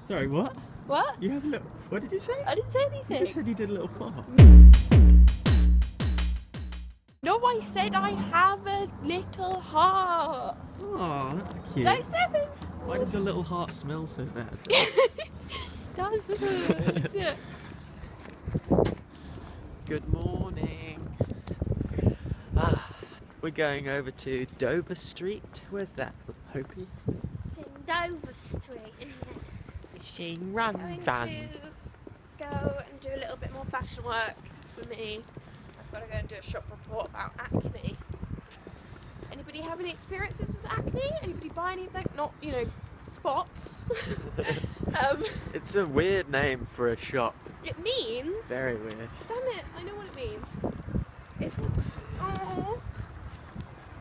Sorry, what? What? You have a little... What did you say? I didn't say anything. You just said you did a little fart. No, I said I have a little heart. Oh, that's cute. Don't step in. Why does your little heart smell so bad? That's good. Yeah. Good morning. We're going over to Dover Street. Where's that, Hopi? It's in Dover Street, isn't it? Machine Going run to done. go and do a little bit more fashion work for me. I've got to go and do a shop report about acne. Anybody have any experiences with acne? Anybody buy anything? Not, you know, spots. It's a weird name for a shop. It means... Very weird. Damn it, I know what it means. It's... Oh.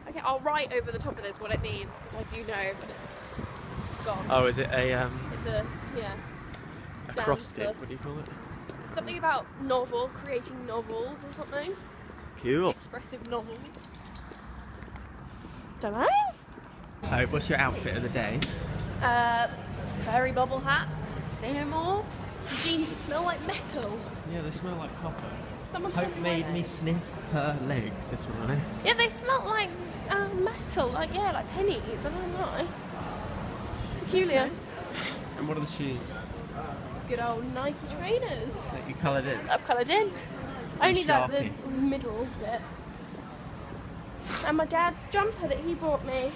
Okay, I'll write over the top of this what it means, because I do know, but it's gone. Oh, is it a It's a, yeah. acrostic? For What do you call it? something about novel, creating novels or something. Cool. Expressive novels. Don't know. Oh, what's your outfit of the day? Fairy bubble hat. Say no more. Jeans that smell like metal. Yeah, they smell like copper. Someone told Hope me made why. me sniff her legs this morning. Yeah, they smell like metal. Like, yeah, like pennies. I don't know. Peculiar. And what are the shoes Good old Nike trainers. that you coloured in? I've coloured in. Only like the Sharpie. middle bit. And my dad's jumper that he bought me.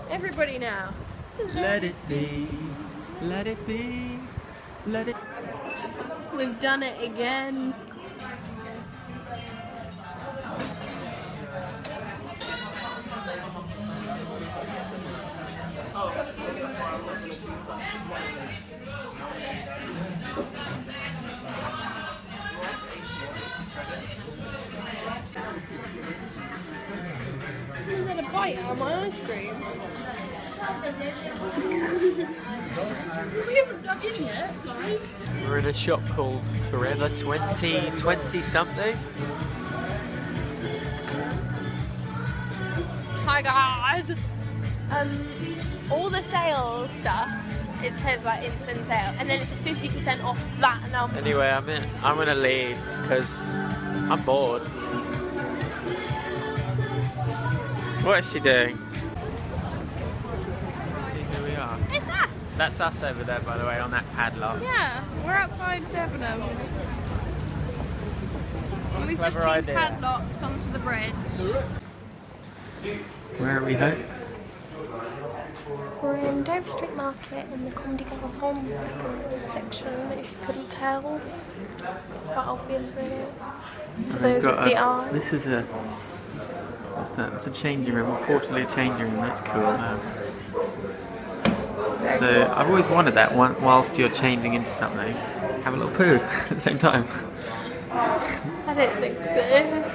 Everybody now. Let it be, let it be, let it... We've done it again. Someone's had a bite out of my ice cream. We haven't dug in yet, sorry. We're in a shop called Forever 2020 something. Hi guys! All the sales stuff, it says like instant sale, and then it's 50% off that number. Anyway, I'm gonna leave because I'm bored. What is she doing? See who we are. It's us! That's us over there, by the way, on that padlock. Yeah, we're outside Debenhams. And we've just Clever been idea. padlocked onto the bridge. Where are we, Hope? We're in Dover Street Market in the Comedy Garçon second section, if you couldn't tell. Quite obvious, really. To those with the eye. This is a... What's that? It's a changing room, or portally a changing room. That's cool. So I've always wanted that one. Whilst you're changing into something, have a little poo at the same time. I don't think so.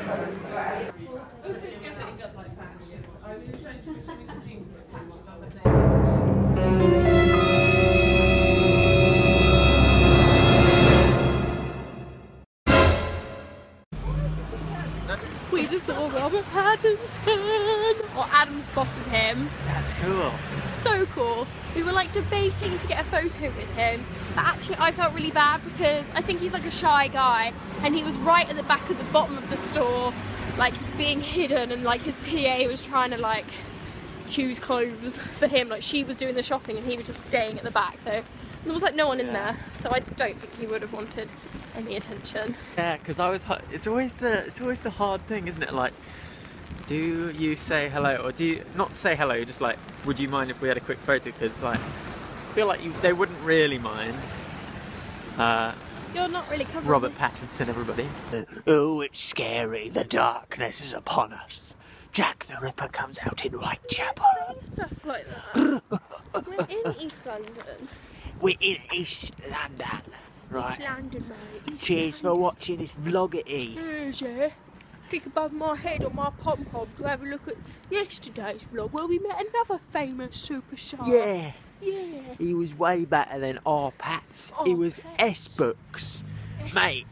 We just saw Robert Pattinson! Or Adam spotted him. That's cool. So cool. We were like debating to get a photo with him, but actually I felt really bad because I think he's like a shy guy, and he was right at the back of the bottom of the store, like being hidden, and like his PA was trying to like choose clothes for him, like she was doing the shopping and he was just staying at the back, so there was like no one in there, so I don't think he would have wanted any attention. Yeah, because it's always the hard thing, isn't it? Like, do you say hello, or do you not say hello? You're just like, would you mind if we had a quick photo? Because like, I feel like they wouldn't really mind. You're not really covering Robert Pattinson, everybody. Oh, it's scary. The darkness is upon us. Jack the Ripper comes out in Whitechapel. stuff like that. We're in East London. We're in East London, right? East London, mate. East Cheers for watching this vlog at E. Yeah. Stick above my head on my pom-pom to have a look at yesterday's vlog where we met another famous superstar. Yeah. Yeah. He was way better than our Pats. He was S-Books. Mate,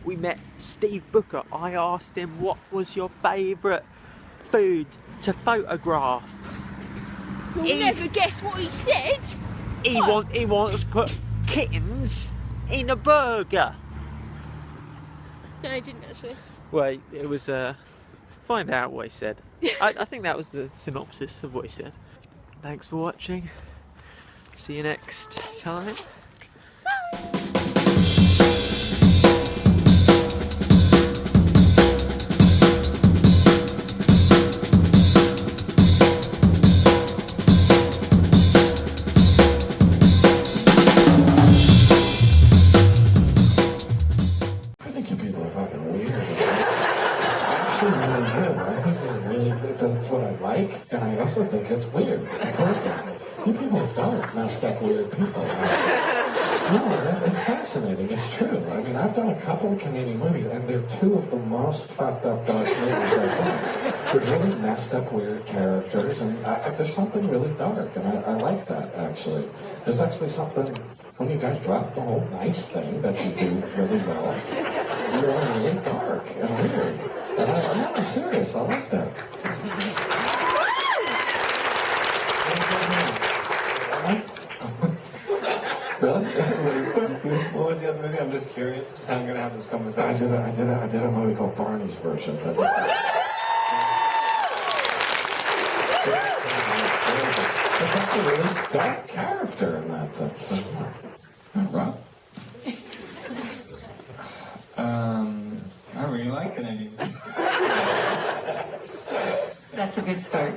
we met Steve Booker. I asked him what was your favourite food to photograph. You'll never guess what he said. He wants to put kittens in a burger. No, I didn't actually. Well, it was find out what he said. I think that was the synopsis of what he said. Thanks for watching. See you next time. I think you people are fucking weird. I actually really do. I think it's really, that's what I like, and I also think it's weird. You people don't messed up weird people. No, it's fascinating. It's true. I mean, I've done a couple of Canadian movies, and they're two of the most fucked up dark movies I've done. They're really messed up weird characters, and there's something really dark, and I like that, actually. There's actually something, when you guys drop the whole nice thing that you do really well, you're really dark and weird. And I'm serious, I like that. Really? What was the other movie? I'm just curious. Just how I'm gonna have this conversation. I did a movie called Barney's Version. But it's actually a really dark character in that thing. So, yeah. Rob? I really like Canadian. That's a good start.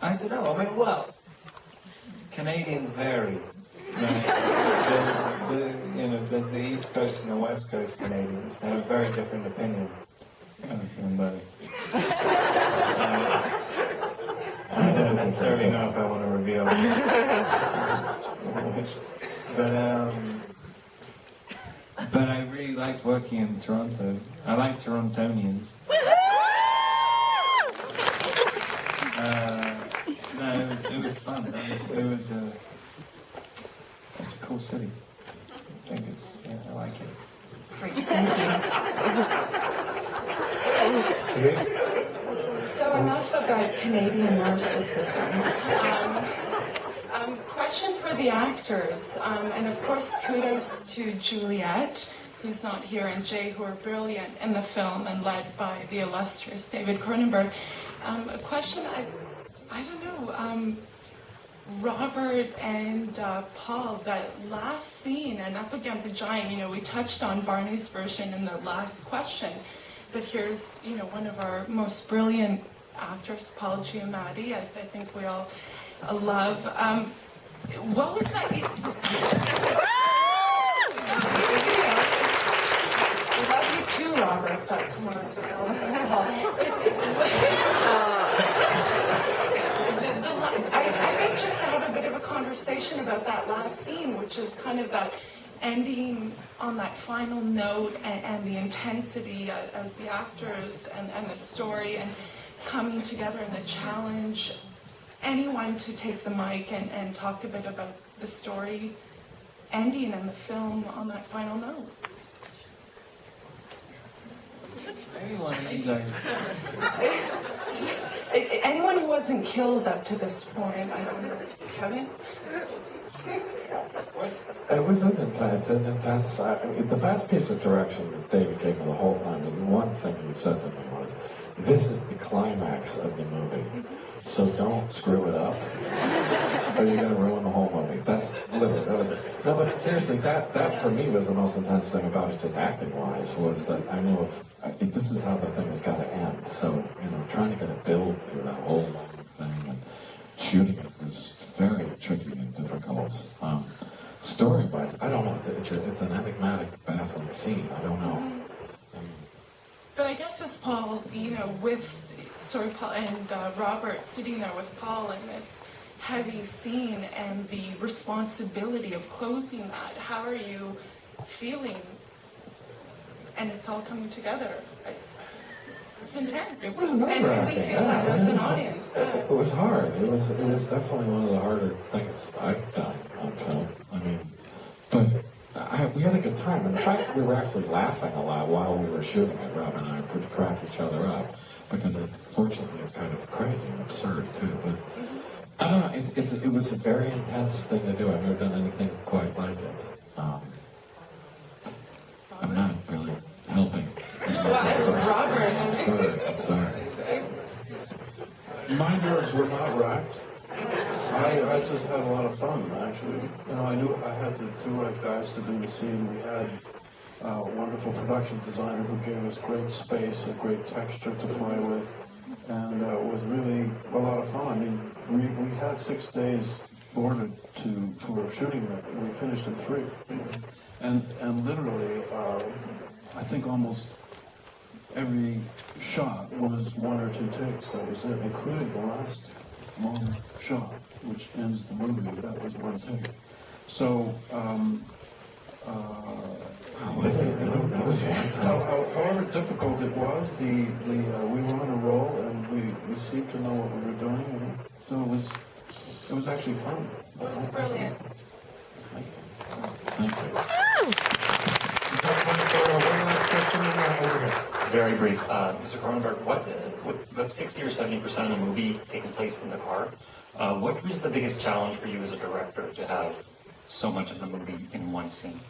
I don't know. I mean, well, Canadians vary. There's the East Coast and the West Coast Canadians. They have a very different opinion on both. I don't necessarily know if I want to reveal. But I really liked working in Toronto. I like Torontonians. No, it was fun. It's a cool city. I think I like it. Great, thank you. So enough about Canadian narcissism. Question for the actors, and of course kudos to Juliette, who's not here, and Jay, who are brilliant in the film and led by the illustrious David Cronenberg. A question I don't know, Robert and Paul, that last scene and Up Against the Giant, we touched on Barney's version in the last question, but here's, one of our most brilliant actors, Paul Giamatti, I think we all love. What was that? I love you too, Robert, but come on. I think just to have a bit of a conversation about that last scene, which is kind of that ending on that final note and the intensity as the actors and the story and coming together and the challenge. Anyone to take the mic and talk a bit about the story ending and the film on that final note. Anyone who wasn't killed up to this point, I don't know. Kevin? It was an intense, the best piece of direction that David gave me the whole time, and one thing he said to me was, this is the climax of the movie, so don't screw it up, or you're going to ruin the whole movie. That's literally, that was it. No, but seriously, that for me was the most intense thing about it, just acting-wise, was that I knew if this is how the thing has got to end, so, trying to get a build through that whole long thing, and shooting it was very tricky and difficult. Story-wise, I don't know, it's an enigmatic, baffling scene, I don't know. But I guess as Paul, Paul and Robert sitting there with Paul in this heavy scene and the responsibility of closing that, how are you feeling? And it's all coming together. It's intense. It was nerve-wracking. And we feel that as an audience. It was hard. It was definitely one of the harder things I've done on film. But we had a good time. And in fact, we were actually laughing a lot while we were shooting it. Rob and I would crack each other up because fortunately it's kind of crazy and absurd too. But I don't know. It was a very intense thing to do. I've never done anything quite like it. I'm not really helping. Robert. I'm sorry. My nerves were not racked. I just had a lot of fun, actually. You know, I knew I had the two right guys to do the scene. We had a wonderful production designer who gave us great space, a great texture to play with, and it was really a lot of fun. I mean, we had 6 days boarded for shooting it. We finished in 3. And literally, I think almost every shot was 1 or 2 takes. That was it, including the last long shot, which ends the movie. That was 1 take. So, however difficult it was, we were on a roll, and we seemed to know what we were doing, and so it was actually fun. It was brilliant. Thank you. One last question, and then over here. Very brief. Mr. Cronenberg, about 60 or 70% of the movie taking place in the car. What was the biggest challenge for you as a director to have so much of the movie in one scene?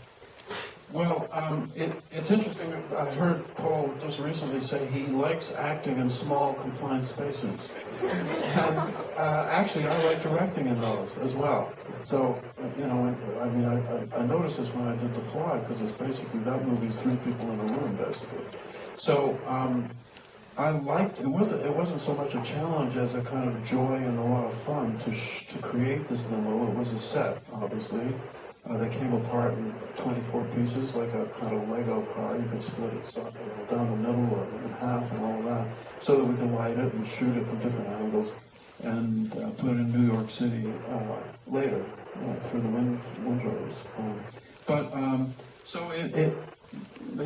Well, it's interesting. I heard Paul just recently say he likes acting in small, confined spaces. And actually, I like directing in those as well. So, you know, I mean, I noticed this when I did The Fly, because it's basically, that movie's 3 people in a room, basically. So, I liked, it wasn't so much a challenge as a kind of joy and a lot of fun to create this limo. It was a set, obviously. They came apart in 24 pieces, like a kind of Lego car. You could split it down the middle or in half and all that, so that we can light it and shoot it from different angles and put it in New York City later through the windows. So it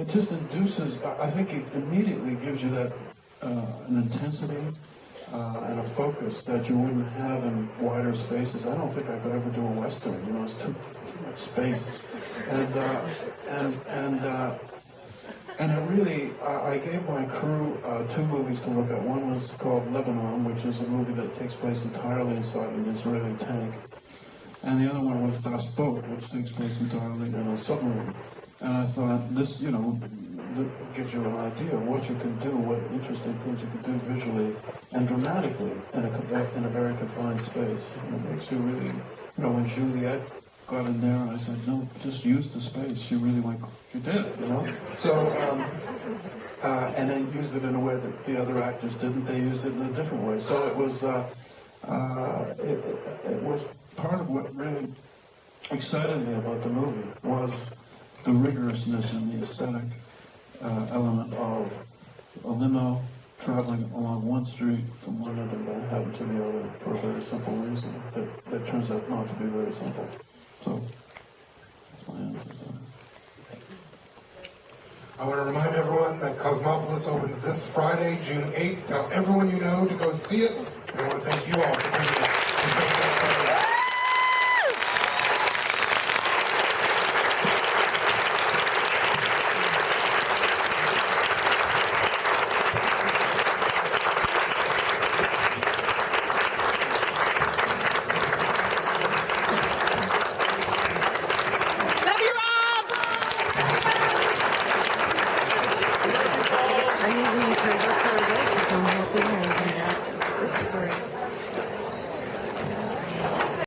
just induces, I think it immediately gives you that an intensity and a focus that you wouldn't have in wider spaces. I don't think I could ever do a Western, you know, it's too much space. And it really, I gave my crew 2 movies to look at. One was called Lebanon, which is a movie that takes place entirely inside an Israeli tank. And the other one was Das Boot, which takes place entirely in a submarine. And I thought, this, you know, gives you an idea of what you can do, what interesting things you can do visually and dramatically in a very confined space. And it makes you really, you know, when Juliet got in there, I said, no, just use the space. She really went, she did, you know? So, and then used it in a way that the other actors didn't. They used it in a different way. So it was part of what really excited me about the movie was the rigorousness and the aesthetic element of a limo traveling along one street from one end of Manhattan to the other for a very simple reason that turns out not to be very simple. So that's my answer. I want to remind everyone that Cosmopolis opens this Friday, June 8th. Tell everyone you know to go see it. And I want to thank you all for